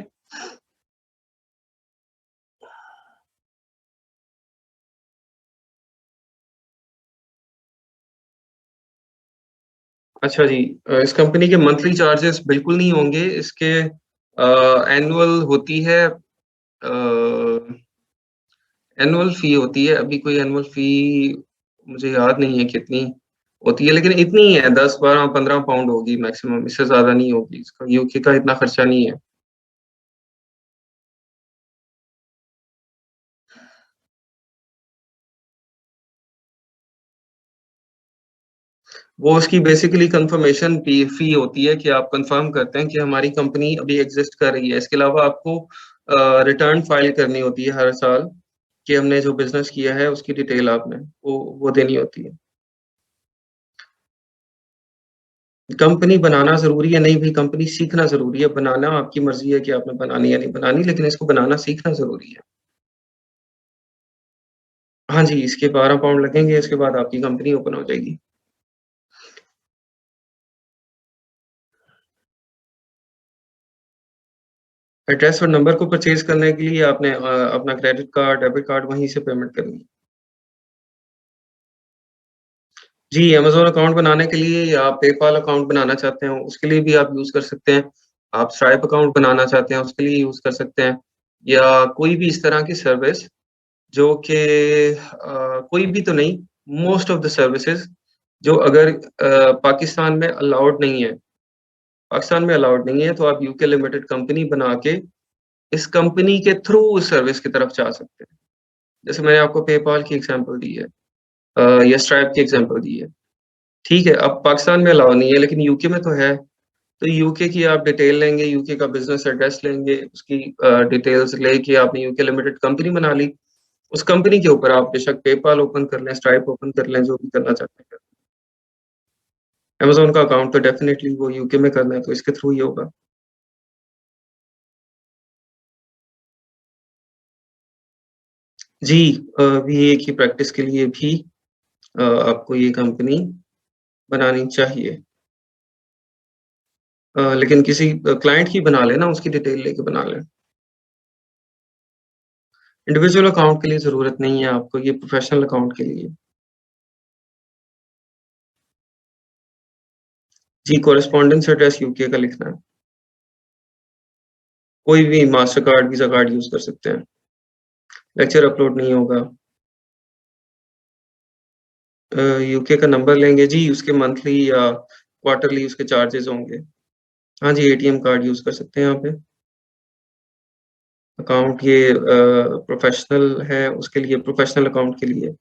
Speaker 1: अच्छा जी, इस कंपनी के मंथली चार्जेस बिल्कुल नहीं होंगे, इसके एनुअल होती है एनुअल फ़ी होती है, अभी कोई एनुअल फ़ी मुझे याद नहीं है कितनी होती है, लेकिन इतनी ही है 10, 12, 15 पाउंड होगी मैक्सिमम, इससे ज़्यादा नहीं होगी, इसका यूके का इतना खर्चा नहीं है। वो उसकी बेसिकली कंफर्मेशन फ़ी होती है कि आप कंफर्म करते हैं कि हमारी कंपनी अभी एग्ज़िस्ट कर रही है। इसके अलावा आपको रिटर्न फ़ाइल करनी होती है हर साल कि हमने जो बिज़नेस किया है उसकी डिटेल आपने वो देनी होती है। कंपनी बनाना ज़रूरी है नहीं भई कंपनी सीखना ज़रूरी है, बनाना आपकी मर्ज़ी है कि आपने बनानी या नहीं बनानी, लेकिन इसको बनाना सीखना ज़रूरी है। हाँ जी, इसके 12 पाउंड लगेंगे, इसके बाद आपकी कंपनी ओपन हो जाएगी। एड्रेस और नंबर को परचेज़ करने के लिए आपने अपना क्रेडिट कार्ड, डेबिट कार्ड वहीं से पेमेंट करनी है। जी, अमेज़न अकाउंट बनाने के लिए या आप पेपैल अकाउंट बनाना चाहते हो, उसके लिए भी आप यूज़ कर सकते हैं। आप स्ट्राइप अकाउंट बनाना चाहते हैं, उसके लिए यूज़ कर सकते हैं या कोई भी इस तरह की सर्विस जो कि कोई भी तो नहीं, मोस्ट ऑफ द सर्विसेज़ जो अगर पाकिस्तान में अलाउड नहीं है पाकिस्तान में अलाउड नहीं है, तो आप यूके लिमिटेड कंपनी बना के इस कंपनी के थ्रू उस सर्विस की तरफ जा सकते हैं। जैसे मैंने आपको पेपैल की एग्ज़ाम्पल दी है या स्ट्राइप की एग्ज़ाम्पल दी है। ठीक है, अब पाकिस्तान में अलाउ नहीं है लेकिन यूके में तो है। तो यूके की आप डिटेल लेंगे, यूके का बिज़नेस एड्रेस लेंगे, उसकी डिटेल्स लेके आपने यूके लिमिटेड कंपनी बना ली। उस कंपनी के ऊपर आप बेशक पेपैल ओपन कर लें, स्ट्राइप ओपन कर लें, जो भी करना चाहते हैं। अमेज़न का अकाउंट तो डेफ़िनिटली वो यूके में करना है, तो इसके थ्रू ही होगा। जी, बीए की प्रैक्टिस के लिए भी आपको ये कंपनी बनानी चाहिए। लेकिन किसी क्लाइंट की बना लें ना, उसकी डिटेल लेके बना लें। इंडिविजुअल अकाउंट के लिए ज़रूरत नहीं है आपको, ये प्रोफ़ेशनल अकाउंट के लिए। जी, कॉरेस्पॉन्डेंस एड्रेस यूके का लिखना है। कोई भी master card, visa card use कर सकते हैं। लेक्चर अपलोड नहीं होगा। यूके का नंबर लेंगे जी, उसके मंथली या क्वार्टरली उसके चार्जेज़ होंगे। हाँ जी, एटीएम कार्ड यूज़ कर सकते हैं यहाँ पे। अकाउंट ये प्रोफ़ेशनल है, उसके लिए प्रोफ़ेशनल अकाउंट के लिए।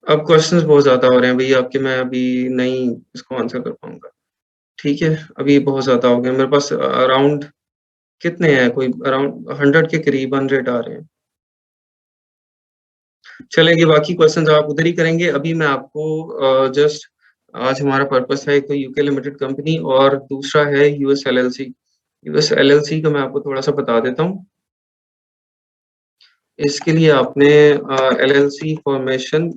Speaker 1: अब क्वेश्चंस बहुत ज़्यादा हो रहे हैं भैया आपके, मैं अभी नहीं इसको आंसर कर पाऊँगा। ठीक है, अभी बहुत ज़्यादा हो गया मेरे पास अराउंड कितने हैं कोई अराउंड 100 के करीब 100 आ रहे हैं। चलेंगे बाकी क्वेश्चंस आप उधर ही करेंगे। अभी मैं आपको जस्ट आज हमारा पर्पस है एक तो यूके लिमिटेड कंपनी और दूसरा है यूएस एलएलसी। यूएस एलएलसी का मैं आपको थोड़ा-सा बता देता हूँ। इसके लिए आपने एलएलसी फॉर्मेशन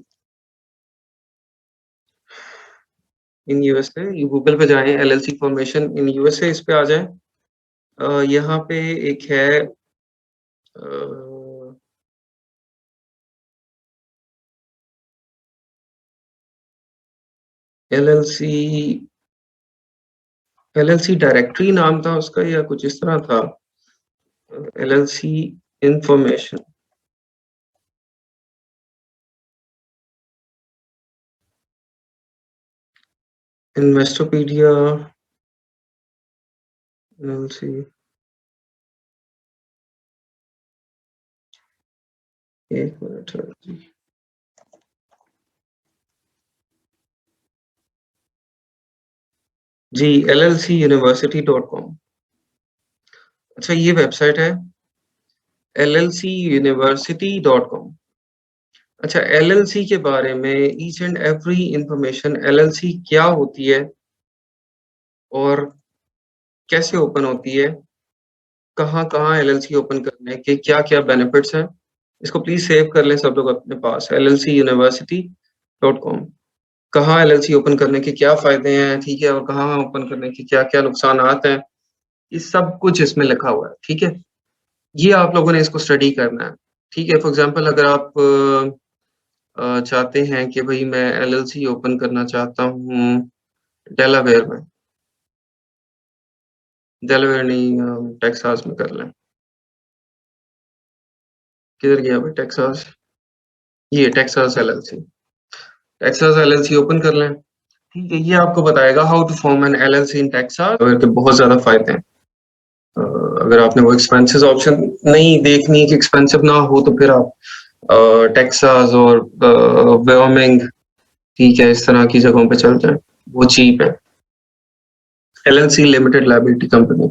Speaker 1: इन यूएसए ये गूगल पे जाएँ एलएलसी फॉर्मेशन इन यूएसए इस पे आ जाएँ। यहाँ पे एक है अ, एलएलसी एलएलसी डायरेक्टरी नाम था उसका या कुछ इस तरह था। एलएलसी इन्फॉर्मेशन इन्वेस्टोपीडिया एलएलसी एक मिनट है जी। जी, llcuniversity.com अच्छा ये वेबसाइट है llcuniversity.com अच्छा एलएलसी के बारे में each and every information LLC क्या होती है और कैसे ओपन होती है, कहाँ-कहाँ एलएलसी ओपन करने के क्या-क्या बेनिफिट्स हैं, इसको प्लीज़ सेव कर लें सब लोग अपने पास llcuniversity.com कहाँ एलएलसी ओपन करने के क्या फ़ायदे हैं, ठीक है? और कहाँ ओपन करने के क्या-क्या नुकसानात हैं, ये सब कुछ इसमें लिखा हुआ है, ठीक है? ये आप लोगों ने इसको स्टडी करना है, ठीक है? फॉर एग्ज़ाम्पल अगर आप चाहते हैं कि भई मैं एलएलसी ओपन करना चाहता हूँ डेलावेयर में, डेलावेयर नहीं टेक्सास में कर लें। किधर गया भाई टेक्सास? ये Texas LLC. Texas LLC open कर लें, ठीक है? ये आपको बताएगा how to form an LLC in Texas के बहुत ज़्यादा फ़ायदे हैं। अ, अगर आपने वो एक्सपेंसेस ऑप्शन नहीं देखनी है कि एक्सपेंसिव ना हो तो फिर आप टेक्सास और वायोमिंग ठीक है, इस तरह की जगहों पे चल जाएँ, वो चीप है। LLC limited liability company.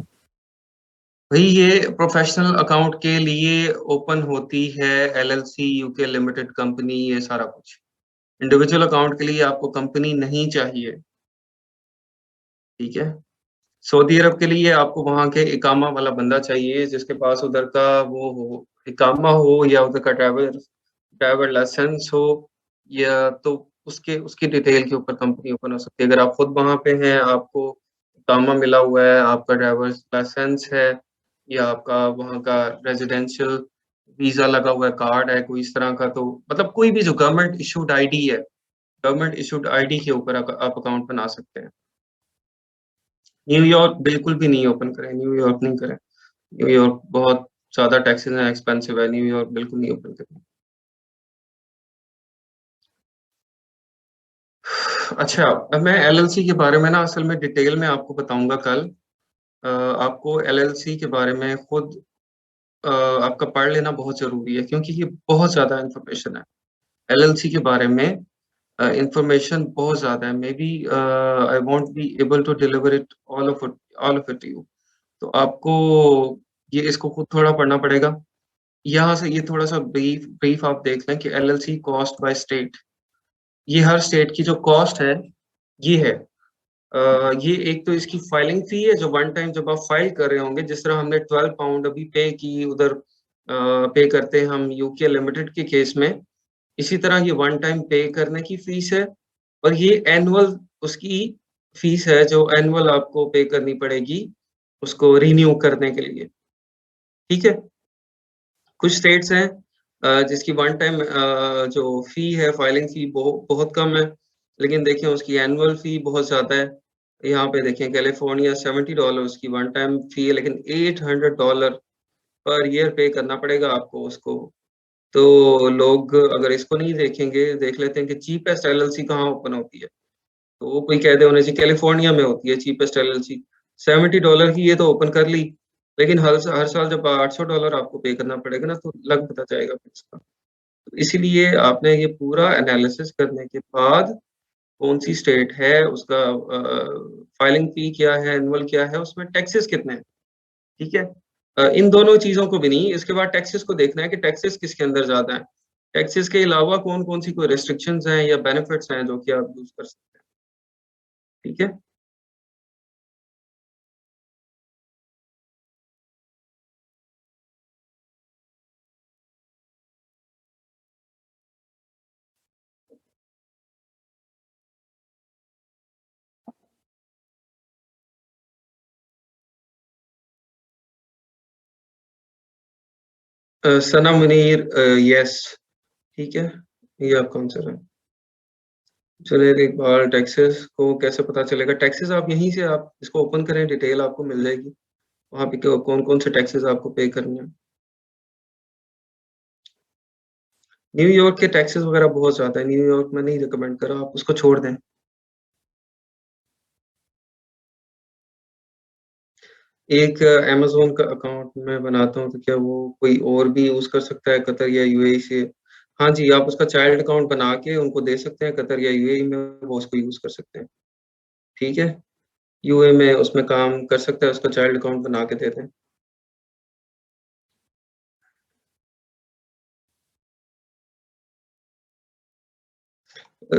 Speaker 1: भई ये प्रोफ़ेशनल अकाउंट के लिए ओपन होती है एलएलसी यूके लिमिटेड कंपनी ये सारा कुछ। इंडिविजुअल अकाउंट के लिए आपको कंपनी नहीं चाहिए, ठीक है? सऊदी अरब के लिए आपको वहाँ के इकामा वाला बंदा चाहिए जिसके पास उधर का वो हो, इकामा हो या उधर का ड्राइवर लाइसेंस हो या तो उसके उसकी डिटेल के ऊपर कंपनी ओपन हो सकती है। अगर आप खुद वहाँ पे हैं, आपको इकामा मिला हुआ है, आपका ड्राइवर्स लाइसेंस है या आपका वहाँ का रेज़िडेंशियल वीज़ा लगा हुआ है, कार्ड है कोई इस तरह का तो मतलब कोई भी जो गवर्नमेंट इश्यूड आईडी है, गवर्नमेंट इश्यूड आईडी के ऊपर आप अकाउंट बना सकते हैं। न्यूयॉर्क बिल्कुल भी नहीं ओपन करें, न्यूयॉर्क नहीं करें। न्यूयॉर्क बहुत ज़्यादा टैक्सेस हैं, एक्सपेंसिव है, न्यूयॉर्क बिल्कुल नहीं ओपन करें। अच्छा, अब मैं एलएलसी के बारे में ना असल में डिटेल में आपको बताऊँगा कल। आपको एलएलसी के बारे में खुद आपका पढ़ लेना बहुत ज़रूरी है क्योंकि ये बहुत ज़्यादा इन्फॉर्मेशन है। एलएलसी के बारे में इन्फॉर्मेशन बहुत ज़्यादा है। Maybe I won't be able to deliver it all of it to you. तो आपको ये इसको खुद थोड़ा पढ़ना पड़ेगा। यहाँ से ये थोड़ा-सा ब्रीफ ब्रीफ आप देख लें कि एलएलसी कॉस्ट बाय स्टेट। ये हर स्टेट की जो कॉस्ट है, ये है। ये एक तो इसकी फाइलिंग फ़ी है जो वन टाइम जब आप फाइल कर रहे होंगे, जिस तरह हमने 12 पाउंड अभी पे की उधर पे करते हैं हम यूके लिमिटेड के केस में, इसी तरह ये वन टाइम पे करने की फ़ीस है और ये एनुअल उसकी फ़ीस है जो एनुअल आपको पे करनी पड़ेगी, उसको रिन्यू करने के लिए, ठीक है? कुछ स्टेट्स हैं जिसकी वन टाइम जो फ़ी है फाइलिंग फ़ी बहुत कम है, लेकिन देखिए उसकी एनुअल फ़ी बहुत ज़्यादा है। यहाँ पे देखें कैलिफ़ोर्निया $70 उसकी वन टाइम फ़ी है लेकिन $800 पर ईयर पे करना पड़ेगा आपको उसको। तो लोग अगर इसको नहीं देखेंगे, देख लेते हैं कि चीपेस्ट एलएलसी कहाँ ओपन होती है। तो वो कोई कह दे उन्हें जी कैलिफ़ोर्निया में होती है चीपेस्ट एलएलसी, $70 की ये तो ओपन कर ली, लेकिन हर साल जब $800 आपको पे करना पड़ेगा ना तो लग पता जाएगा फिर इसका। इसीलिए आपने ये पूरा एनालिसिस करने के बाद कौन-सी स्टेट है, उसका फाइलिंग फ़ी क्या है, एनुअल क्या है, उसमें टैक्सेस कितने हैं, ठीक है? इन दोनों चीज़ों को भी नहीं, इसके बाद टैक्सेस को देखना है कि टैक्सेस किसके अंदर ज़्यादा हैं। टैक्सेस के अलावा कौन-कौन सी कोई रिस्ट्रिक्शंस हैं या बेनिफिट्स हैं जो कि आप यूज़ कर सकते हैं, ठीक है? सना मुनीर येस, ठीक है? ये आपका आंसर है। चलिए इकबाल टैक्सेस को कैसे पता चलेगा? टैक्सेस आप यहीं से आप इसको ओपन करें, डिटेल आपको मिल जाएगी। वहाँ पे क कौन-कौन से टैक्सेस आपको पे करने हैं। न्यूयॉर्क के टैक्सेस वगैरह बहुत ज़्यादा है, न्यूयॉर्क मैं नहीं रिकमेंड कर रहा, आप उसको छोड़ दें। एक अमेज़न का अकाउंट मैं बनाता हूँ, तो क्या वो कोई और भी यूज़ कर सकता है कतर या यूएई से? हाँ जी, आप उसका चाइल्ड अकाउंट बना के उनको दे सकते हैं, कतर या यूएई में वो उसको यूज़ कर सकते हैं, ठीक है? यूएई में उसमें काम कर सकता है, उसका चाइल्ड अकाउंट बना के दे दें।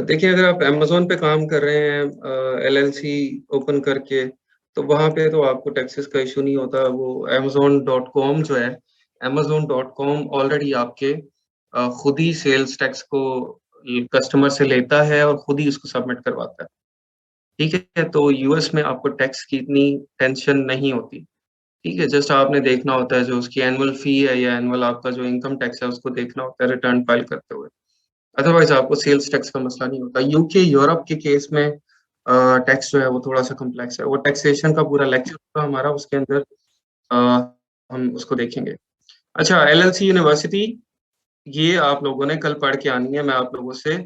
Speaker 1: देखिए अगर आप अमेज़न पे काम कर रहे हैं एलएलसी ओपन करके, तो वहाँ पे तो आपको टैक्सेस का इश्यू नहीं होता। वो amazon.com जो है, amazon.com ऑलरेडी आपके खुद ही सेल्स टैक्स को कस्टमर से लेता है और खुद ही उसको सबमिट करवाता है। ठीक है? तो यूएस में आपको टैक्स की इतनी टेंशन नहीं होती। ठीक है? जस्ट आपने देखना होता है जो उसकी एनुअल फी है या एनुअल आपका जो इनकम टैक्स है उसको देखना होता है रिटर्न फाइल करते हुए। अदरवाइज़ आपको सेल्स टैक्स का मसला नहीं होता। यूके, यूरोप के केस में टैक्स जो है वो थोड़ा-सा कॉम्प्लेक्स है। वो टैक्सेशन का पूरा लेक्चर होगा हमारा उसके अंदर अ, हम उसको देखेंगे। अच्छा एलएलसी यूनिवर्सिटी ये आप लोगों ने कल पढ़ के आनी है। मैं आप लोगों से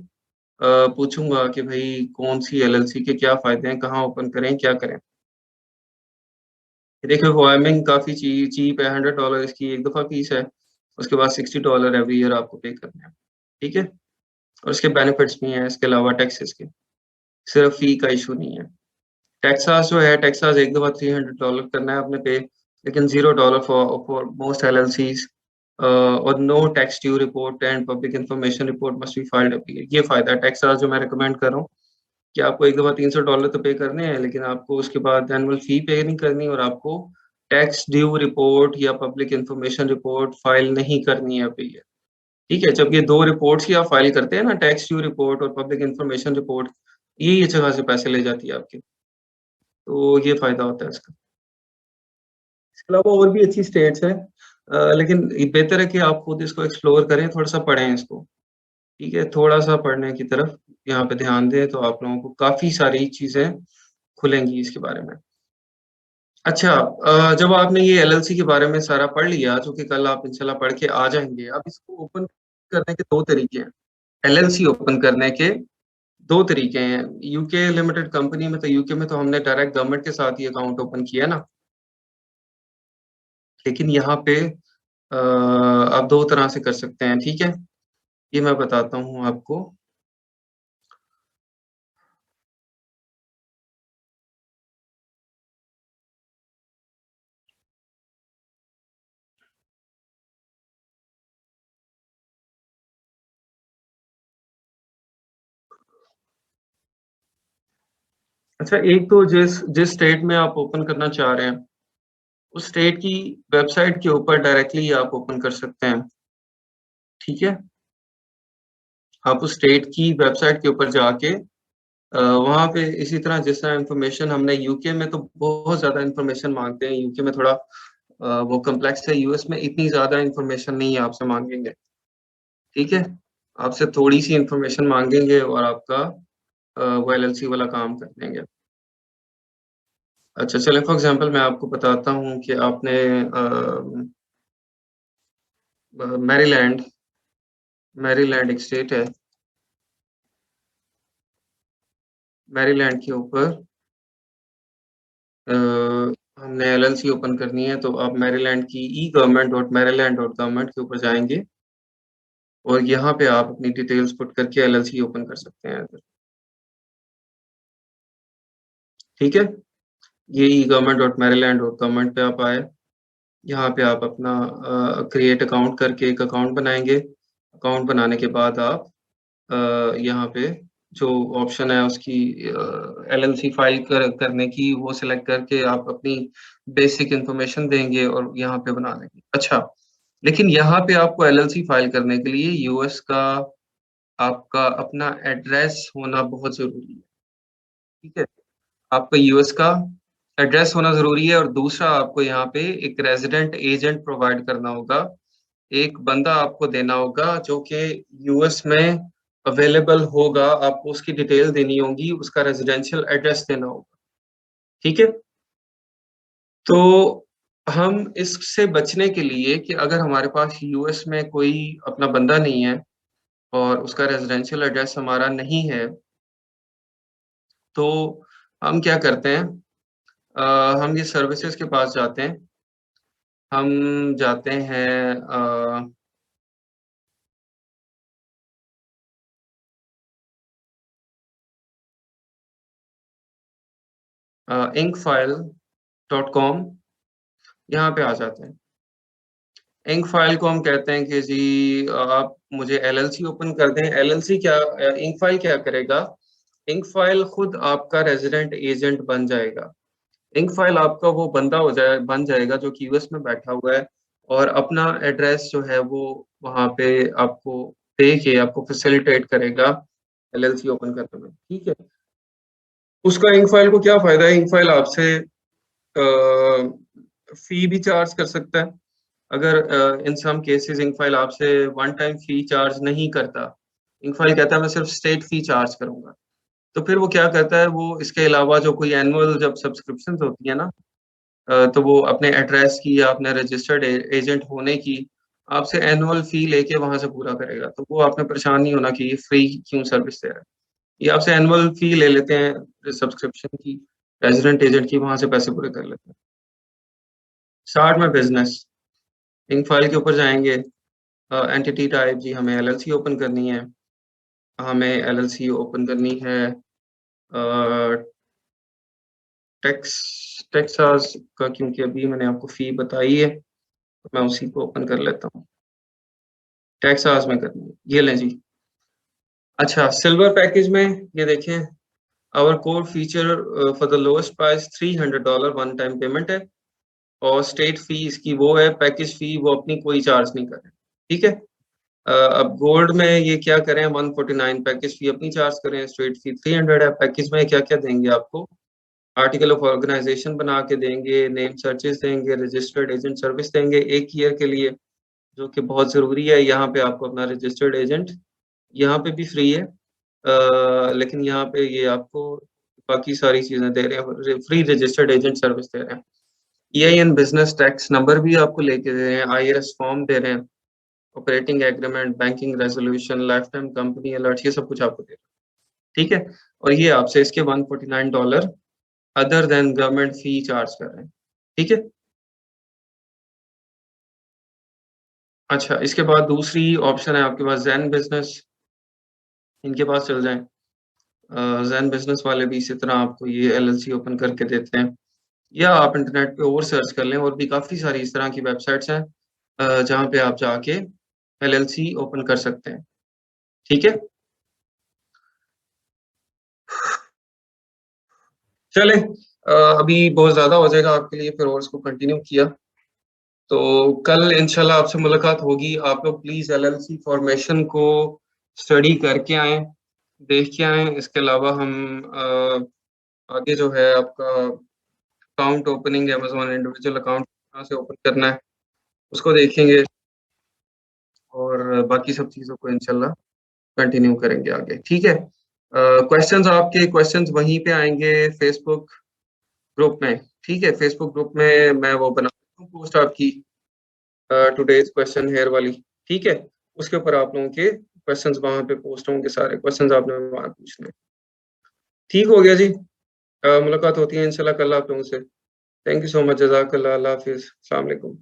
Speaker 1: पूछूँगा कि भई कौन-सी एलएलसी के क्या फ़ायदे हैं, कहाँ ओपन करें, क्या करें? देखिए फार्मिंग काफ़ी चीप है, $100 इसकी एक दफ़ा फीस है। उसके बाद $60 एवरी ईयर आपको पे करने हैं। ठीक है? और इसके बेनिफिट्स भी हैं इसके अलावा टैक्सेस के। सिर्फ फ़ी का इश्यू नहीं है। टेक्सास जो है, टेक्सास एक दफ़ा $300 करना है आपने पे, लेकिन $0 फॉर मोस्ट एलएलसीज़ और no tax due report and public information report must be filed every year. ये फ़ायदा है टेक्सास जो मैं रिकमेंड कर रहा हूँ कि आपको एक दफ़ा $300 तो पे करने हैं, लेकिन आपको उसके बाद एनुअल फ़ी पे नहीं करनी और आपको टैक्स ड्यू रिपोर्ट या पब्लिक इन्फॉर्मेशन रिपोर्ट फाइल नहीं करनी है एवरी ईयर। ठीक है? जब ये 2 रिपोर्ट्स ही आप फाइल करते हैं ना, टैक्स ड्यू रिपोर्ट और पब्लिक इन्फॉर्मेशन रिपोर्ट, ये जगह से पैसे ले जाती है आपके। तो ये फ़ायदा होता है इसका। इसके अलावा और भी अच्छी स्टेट्स हैं लेकिन ये बेहतर है कि आप खुद इसको एक्सप्लोर करें, थोड़ा-सा पढ़ें इसको, ठीक है? थोड़ा-सा पढ़ने की तरफ यहाँ पे ध्यान दें, तो आप लोगों को काफ़ी सारी चीज़ें खुलेंगी इसके बारे में। अच्छा जब आपने ये एलएलसी के बारे में सारा पढ़ लिया, जो कि कल आप इंशाल्लाह पढ़ के आ जाएँगे, अब इसको ओपन करने के 2 तरीके हैं। एलएलसी ओपन करने के 2 तरीके हैं। यूके लिमिटेड कंपनी में तो यूके में तो हमने डायरेक्ट गवर्नमेंट के साथ ही अकाउंट ओपन किया ना, लेकिन यहाँ पे आप 2 तरह से कर सकते हैं, ठीक है? ये मैं बताता हूँ आपको। अच्छा एक तो जिस जिस स्टेट में आप ओपन करना चाह रहे हैं, उस स्टेट की वेबसाइट के ऊपर डायरेक्टली आप ओपन कर सकते हैं, ठीक है? आप उस स्टेट की वेबसाइट के ऊपर जाके वहाँ पे इसी तरह जिस तरह इन्फॉर्मेशन हमने यूके में तो बहुत ज़्यादा इन्फॉर्मेशन माँगते हैं, यूके में थोड़ा वो कॉम्प्लेक्स है, यूएस में इतनी ज़्यादा इन्फॉर्मेशन नहीं आपसे माँगेंगे, ठीक है? आपसे थोड़ी-सी इन्फॉर्मेशन माँगेंगे और आपका वो एलएलसी वाला काम कर देंगे। अच्छा चलें फॉर एग्ज़ाम्पल मैं आपको बताता हूँ कि आपने मैरीलैंड मैरीलैंड एक स्टेट है, मैरीलैंड के ऊपर अ, हमने एलएलसी ओपन करनी है तो आप मैरीलैंड की ई-गवर्नमेंट डॉट मैरीलैंड डॉट गवर्नमेंट के ऊपर जाएँगे और यहाँ पे आप अपनी डिटेल्स पुट करके एलएलसी ओपन कर सकते हैं। ठीक है? ये e-government.maryland.gov पे आप आए। यहाँ पे आप अपना क्रिएट अकाउंट करके एक अकाउंट बनाएँगे। अकाउंट बनाने के बाद आप यहाँ पे जो ऑप्शन है उसकी एलएलसी फाइल करने की वो सिलेक्ट करके आप अपनी बेसिक इन्फॉर्मेशन देंगे और यहाँ पे बना देंगे। अच्छा, लेकिन यहाँ पे आपको एलएलसी फाइल करने के लिए यूएस का आपका अपना एड्रेस होना बहुत ज़रूरी है। ठीक है? आपका यूएस का एड्रेस होना ज़रूरी है और दूसरा आपको यहाँ पे एक रेज़िडेंट एजेंट प्रोवाइड करना होगा। एक बंदा आपको देना होगा जो कि यूएस में अवेलेबल होगा, आपको उसकी डिटेल देनी होगी, उसका रेज़िडेंशियल एड्रेस देना होगा। ठीक है? तो हम इससे बचने के लिए कि अगर हमारे पास यूएस में कोई अपना बंदा नहीं है और उसका रेज़िडेंशियल एड्रेस हमारा नहीं है, तो हम क्या करते हैं हम ये सर्विसेज़ के पास जाते हैं। हम जाते हैं inkfile.com यहाँ पे आ जाते हैं। इंक फाइल को हम कहते हैं कि जी आप मुझे एलएलसी ओपन कर दें। एलएलसी क्या इंक फाइल क्या करेगा? इंक फाइल खुद आपका रेज़िडेंट एजेंट बन जाएगा। इंक फाइल आपका वो बंदा बन जाएगा जो कि यूएस में बैठा हुआ है और अपना एड्रेस जो है वो वहाँ पे आपको दे के आपको फैसिलिटेट करेगा एलएलसी ओपन करने में। ठीक है? उसका इंक फाइल को क्या फ़ायदा है? इंक फाइल आपसे फ़ी भी चार्ज कर सकता है। अगर इन सम केसेज़ इंक फाइल आपसे वन टाइम फ़ी चार्ज नहीं करता। इंक फाइल कहता है मैं सिर्फ़ स्टेट फ़ी चार्ज करूँगा। तो फिर वो क्या करता है वो इसके अलावा जो कोई एनुअल जब सब्सक्रिप्शंस होती है ना तो वो अपने एड्रेस की या अपने रजिस्टर्ड एजेंट होने की आपसे एनुअल फ़ी लेके वहाँ से पूरा करेगा। तो वो आपने परेशान नहीं होना कि ये फ्री क्यों सर्विस दे रहा है। ये आपसे एनुअल फ़ी ले लेते हैं सब्सक्रिप्शन की, रेज़िडेंट एजेंट की, वहाँ से पैसे पूरे कर लेते हैं। Start my business, Inc file के ऊपर जाएँगे एंटिटी टाइप जी हमें एलएलसी ओपन करनी है। हमें एलएलसी ओपन करनी है टेक्स टेक्सास का क्योंकि अभी मैंने आपको फ़ी बताई है, तो मैं उसी को ओपन कर लेता हूँ। टेक्सास में करनी है, ये लें जी। अच्छा सिल्वर पैकेज में ये देखें our core feature for the lowest price $300 one time payment है और स्टेट फ़ी इसकी वो है, पैकेज फ़ी वो अपनी कोई चार्ज नहीं कर रहे। ठीक है? अब गोल्ड में ये क्या करें 149 पैकेज फ़ी अपनी चार्ज करें, स्ट्रेट फ़ी 300 है, पैकेज में क्या-क्या देंगे आपको? आर्टिकल ऑफ ऑर्गेनाइज़ेशन बना के देंगे, नेम सर्चेज़ देंगे, रजिस्टर्ड एजेंट सर्विस देंगे 1 ईयर के लिए, जो कि बहुत ज़रूरी है। यहाँ पे आपको अपना रजिस्टर्ड एजेंट यहाँ पे भी फ्री है लेकिन यहाँ पे ये आपको बाकी सारी चीज़ें दे रहे हैं, फ्री रजिस्टर्ड एजेंट सर्विस दे रहे हैं। ईआईएन बिज़नेस टैक्स नंबर भी आपको लेके दे रहे हैं, आईआरएस फॉर्म दे रहे हैं, operating agreement, banking resolution, life time company alert ये सब कुछ आपको दे रहे हैं। ठीक है? और ये आपसे इसके $149 other than government fee charge कर रहे हैं। ठीक है? अच्छा, इसके बाद दूसरी ऑप्शन है आपके पास ज़ेन बिज़नेस, इनके पास चल जाएँ। ज़ेन बिज़नेस वाले भी इसी तरह आपको ये एलएलसी ओपन करके देते हैं या आप इंटरनेट पे और सर्च कर लें और भी काफ़ी सारी इस तरह की वेबसाइट्स हैं जहाँ पे आप जाके एलएलसी ओपन कर सकते हैं। ठीक है? चलें अभी बहुत ज़्यादा हो जाएगा आपके लिए फिर और इसको कंटिन्यू किया। तो कल इंशाल्लाह आपसे मुलाकात होगी। आप लोग प्लीज़ एलएलसी फॉर्मेशन को स्टडी करके आएँ, देख के आएँ। इसके अलावा हम आगे जो है आपका account opening Amazon individual account कहाँ से ओपन करना है, उसको देखेंगे और बाकी सब चीज़ों को इंशाल्लाह कंटिन्यू करेंगे आगे, ठीक है? क्वेश्चंस आपके क्वेश्चंस वहीं पे आएँगे फ़ेसबुक ग्रुप में, ठीक है? फ़ेसबुक ग्रुप में मैं वो बना देता हूँ पोस्ट आपकी टुडेज़ क्वेश्चन हियर वाली, ठीक है? उसके ऊपर आप लोगों के क्वेश्चंस वहाँ पे पोस्ट होंगे सारे क्वेश्चंस आपने वहाँ पूछने हैं। ठीक हो गया जी। मुलाकात होती है इंशाल्लाह कल आप लोगों से। थैंक यू सो मच, जज़ाकल्लाह, अल्लाह हाफ़िज़, अस्सलाम वालेकुम।